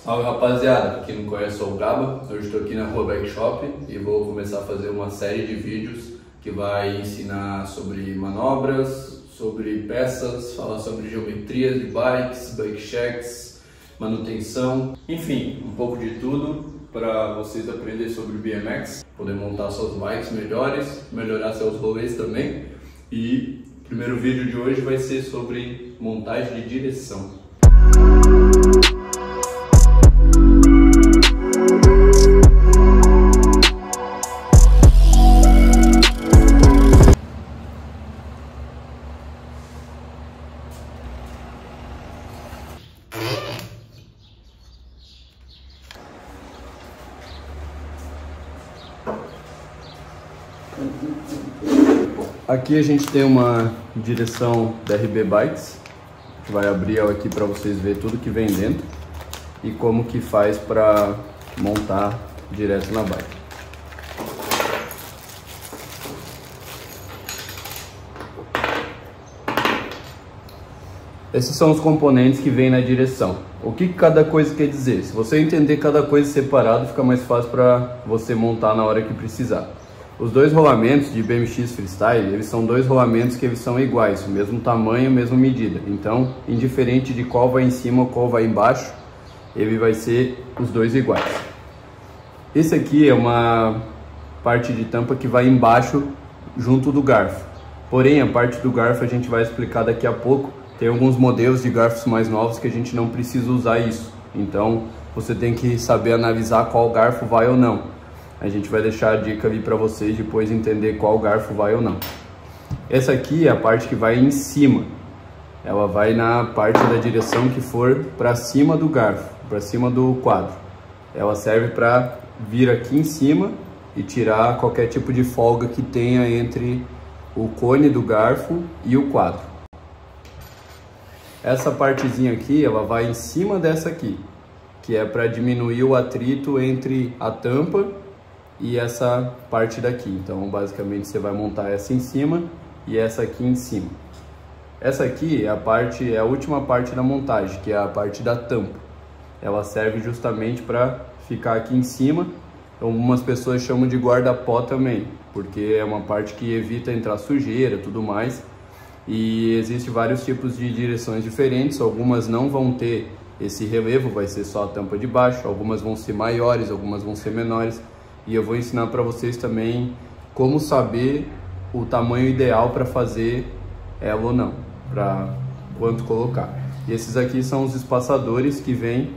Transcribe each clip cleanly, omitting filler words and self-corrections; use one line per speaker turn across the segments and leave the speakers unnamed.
Salve rapaziada, quem não conhece sou o Gaba, hoje estou aqui na Rua Bike Shop e vou começar a fazer uma série de vídeos que vai ensinar sobre manobras, sobre peças, falar sobre geometrias de bikes, bike checks, manutenção, enfim, um pouco de tudo para vocês aprenderem sobre BMX, poder montar suas bikes melhores, melhorar seus rolês também. E o primeiro vídeo de hoje vai ser sobre montagem de direção. Aqui a gente tem uma direção da RB Bikes, que vai abrir ela aqui para vocês verem tudo que vem dentro e como que faz para montar direto na bike. Esses são os componentes que vêm na direção. O que cada coisa quer dizer? Se você entender cada coisa separado, fica mais fácil para você montar na hora que precisar. Os dois rolamentos de BMX Freestyle, eles são dois rolamentos que eles são iguais, o mesmo tamanho, mesma medida. Então, indiferente de qual vai em cima ou qual vai embaixo, ele vai ser os dois iguais. Esse aqui é uma parte de tampa que vai embaixo, junto do garfo. Porém, a parte do garfo a gente vai explicar daqui a pouco. Tem alguns modelos de garfos mais novos que a gente não precisa usar isso. Então, você tem que saber analisar qual garfo vai ou não. A gente vai deixar a dica ali para vocês depois entender qual garfo vai ou não. Essa aqui é a parte que vai em cima. Ela vai na parte da direção que for para cima do garfo, para cima do quadro. Ela serve para vir aqui em cima e tirar qualquer tipo de folga que tenha entre o cone do garfo e o quadro. Essa partezinha aqui, ela vai em cima dessa aqui, que é para diminuir o atrito entre a tampa e essa parte daqui. Então basicamente você vai montar essa em cima e essa aqui em cima. Essa aqui é a última parte da montagem, que é a parte da tampa. Ela serve justamente para ficar aqui em cima. Algumas pessoas chamam de guarda-pó também, porque é uma parte que evita entrar sujeira, tudo mais. E existem vários tipos de direções diferentes. Algumas não vão ter esse relevo, vai ser só a tampa de baixo. Algumas vão ser maiores, algumas vão ser menores. E eu vou ensinar para vocês também como saber o tamanho ideal para fazer ela ou não, para quanto colocar. E esses aqui são os espaçadores que vêm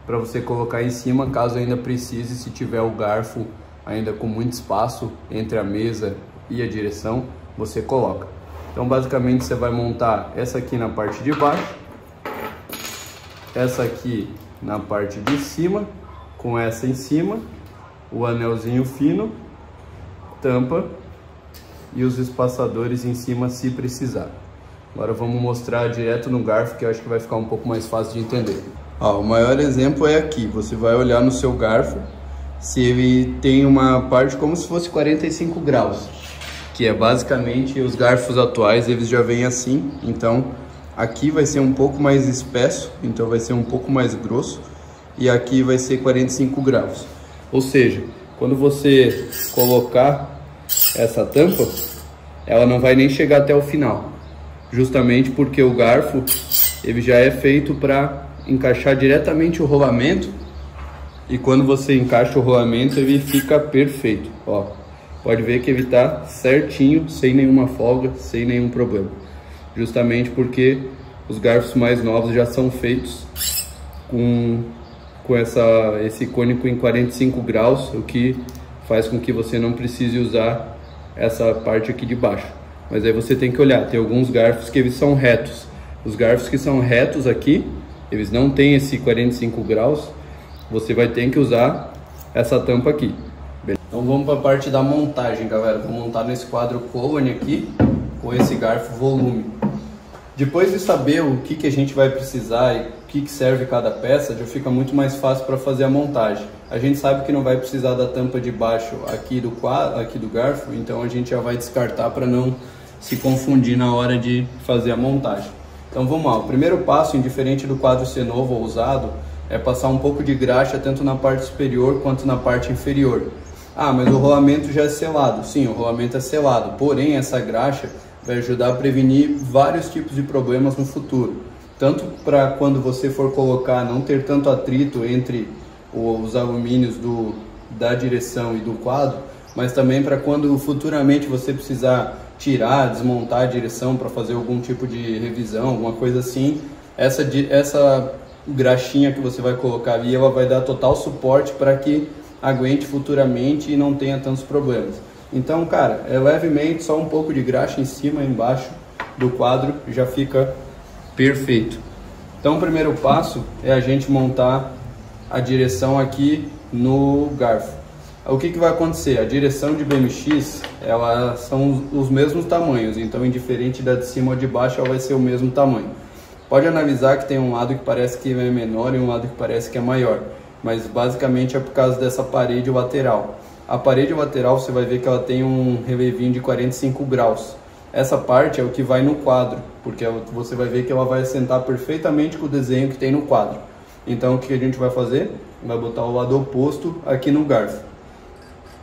para você colocar em cima, caso ainda precise, se tiver o garfo ainda com muito espaço entre a mesa e a direção, você coloca. Então basicamente você vai montar essa aqui na parte de baixo, essa aqui na parte de cima, com essa em cima, o anelzinho fino, tampa e os espaçadores em cima se precisar. Agora vamos mostrar direto no garfo, que eu acho que vai ficar um pouco mais fácil de entender. O maior exemplo é aqui. Você vai olhar no seu garfo se ele tem uma parte como se fosse 45 graus, que é basicamente os garfos atuais, eles já vêm assim. Então aqui vai ser um pouco mais espesso, então vai ser um pouco mais grosso, e aqui vai ser 45 graus. Ou seja, quando você colocar essa tampa, ela não vai nem chegar até o final, justamente porque o garfo ele já é feito para encaixar diretamente o rolamento, e quando você encaixa o rolamento ele fica perfeito. Ó, pode ver que ele está certinho, sem nenhuma folga, sem nenhum problema, justamente porque os garfos mais novos já são feitos com esse cônico em 45 graus, o que faz com que você não precise usar essa parte aqui de baixo. Mas aí você tem que olhar, tem alguns garfos que eles são retos. Os garfos que são retos aqui, eles não têm esse 45 graus, você vai ter que usar essa tampa aqui. Então vamos para a parte da montagem, galera. Vou montar nesse quadro Colony aqui, com esse garfo volume. Depois de saber o que a gente vai precisar e o que serve cada peça, já fica muito mais fácil para fazer a montagem. A gente sabe que não vai precisar da tampa de baixo aqui do garfo, então a gente já vai descartar para não se confundir na hora de fazer a montagem. Então vamos lá, o primeiro passo, indiferente do quadro ser novo ou usado, é passar um pouco de graxa tanto na parte superior quanto na parte inferior. Ah, mas o rolamento já é selado. Sim, o rolamento é selado, porém essa graxa vai ajudar a prevenir vários tipos de problemas no futuro. Tanto para quando você for colocar, não ter tanto atrito entre os alumínios da direção e do quadro, mas também para quando futuramente você precisar tirar, desmontar a direção para fazer algum tipo de revisão, alguma coisa assim. Essa graxinha que você vai colocar ali, ela vai dar total suporte para que aguente futuramente e não tenha tantos problemas. Então, cara, é levemente, só um pouco de graxa em cima e embaixo do quadro já fica perfeito. Então, o primeiro passo é a gente montar a direção aqui no garfo. O que vai acontecer? A direção de BMX, elas são os mesmos tamanhos, então indiferente da de cima ou de baixo, ela vai ser o mesmo tamanho. Pode analisar que tem um lado que parece que é menor e um lado que parece que é maior, mas basicamente é por causa dessa parede lateral. A parede lateral você vai ver que ela tem um relevinho de 45 graus. Essa parte é o que vai no quadro, porque você vai ver que ela vai assentar perfeitamente com o desenho que tem no quadro. Então o que a gente vai fazer? Vai botar o lado oposto aqui no garfo.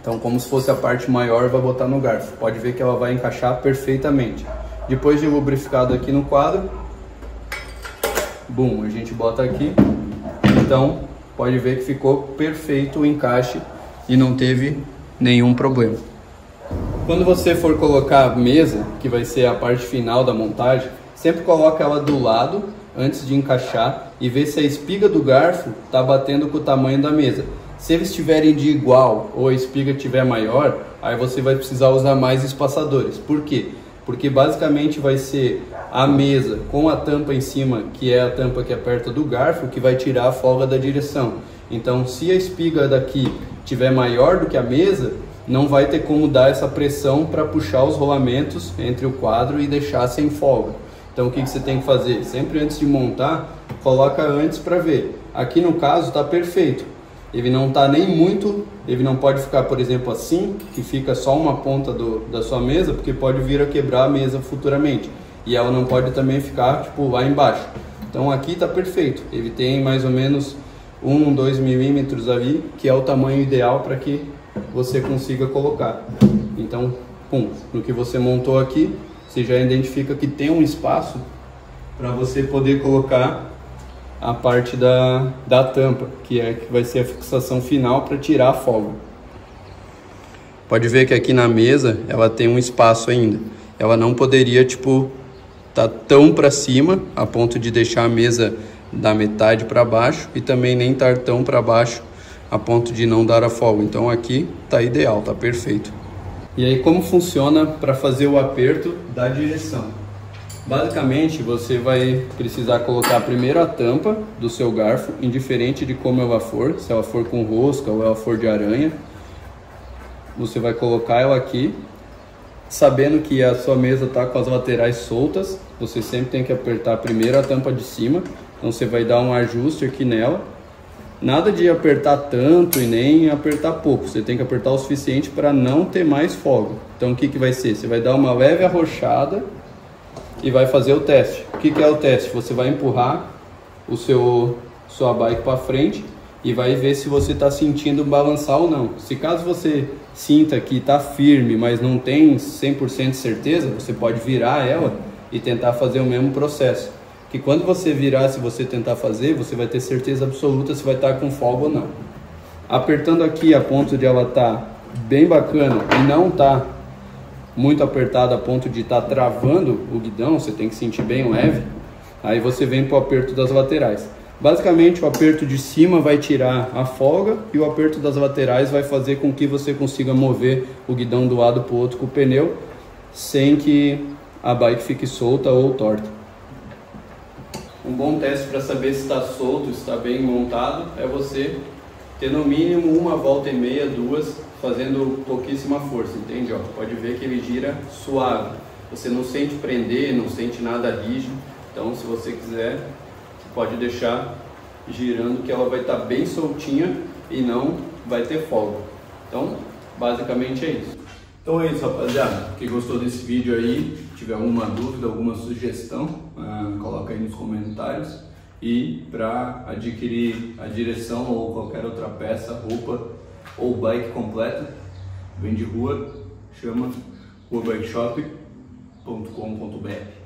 Então, como se fosse a parte maior, vai botar no garfo. Pode ver que ela vai encaixar perfeitamente. Depois de lubrificado aqui no quadro, bum, a gente bota aqui. Então, pode ver que ficou perfeito o encaixe e não teve nenhum problema. Quando você for colocar a mesa, que vai ser a parte final da montagem, sempre coloca ela do lado antes de encaixar e vê se a espiga do garfo está batendo com o tamanho da mesa. Se eles estiverem de igual ou a espiga estiver maior, aí você vai precisar usar mais espaçadores. Por quê? Porque basicamente vai ser a mesa com a tampa em cima, que é a tampa que aperta do garfo, que vai tirar a folga da direção. Então, se a espiga daqui estiver maior do que a mesa, não vai ter como dar essa pressão para puxar os rolamentos entre o quadro e deixar sem folga. Então, o que você tem que fazer? Sempre antes de montar, coloca antes para ver. Aqui no caso está perfeito. Ele não está nem muito, ele não pode ficar, por exemplo, assim, que fica só uma ponta da sua mesa, porque pode vir a quebrar a mesa futuramente. E ela não pode também ficar, tipo, lá embaixo. Então aqui está perfeito. Ele tem mais ou menos 2 milímetros ali, que é o tamanho ideal para que você consiga colocar. Então, pum, no que você montou aqui, você já identifica que tem um espaço para você poder colocar a parte da tampa, que vai ser a fixação final para tirar a folga. Pode ver que aqui na mesa ela tem um espaço ainda. Ela não poderia, tipo, tá tão para cima a ponto de deixar a mesa da metade para baixo e também nem estar tão para baixo a ponto de não dar a folga. Então aqui tá ideal, tá perfeito. E aí, como funciona para fazer o aperto da direção? Basicamente, você vai precisar colocar primeiro a tampa do seu garfo, indiferente de como ela for, se ela for com rosca ou ela for de aranha. Você vai colocar ela aqui, sabendo que a sua mesa está com as laterais soltas. Você sempre tem que apertar primeiro a tampa de cima, então você vai dar um ajuste aqui nela. Nada de apertar tanto e nem apertar pouco, você tem que apertar o suficiente para não ter mais folga. Então o que vai ser? Você vai dar uma leve arrochada e vai fazer o teste. O que é o teste? Você vai empurrar sua bike para frente e vai ver se você está sentindo balançar ou não. Se caso você sinta que está firme, mas não tem 100% de certeza, você pode virar ela e tentar fazer o mesmo processo. Que quando você virar, se você tentar fazer, você vai ter certeza absoluta se vai estar com folga ou não. Apertando aqui a ponto de ela estar bem bacana e não está muito apertada a ponto de estar travando o guidão, você tem que sentir bem leve. Aí você vem para o aperto das laterais. Basicamente, o aperto de cima vai tirar a folga e o aperto das laterais vai fazer com que você consiga mover o guidão do lado para o outro com o pneu sem que a bike fique solta ou torta. Um bom teste para saber se está solto, se está bem montado, é você ter no mínimo 1,5 volta, 2, fazendo pouquíssima força, entende? Ó, pode ver que ele gira suave. Você não sente prender, não sente nada rígido. Então, se você quiser, pode deixar girando que ela vai estar bem soltinha e não vai ter folga. Então, basicamente é isso. Então é isso, rapaziada. Quem gostou desse vídeo aí, tiver alguma dúvida, alguma sugestão, coloca aí nos comentários. E para adquirir a direção ou qualquer outra peça, roupa ou bike completa, vem de rua, chama ruabikeshop.com.br.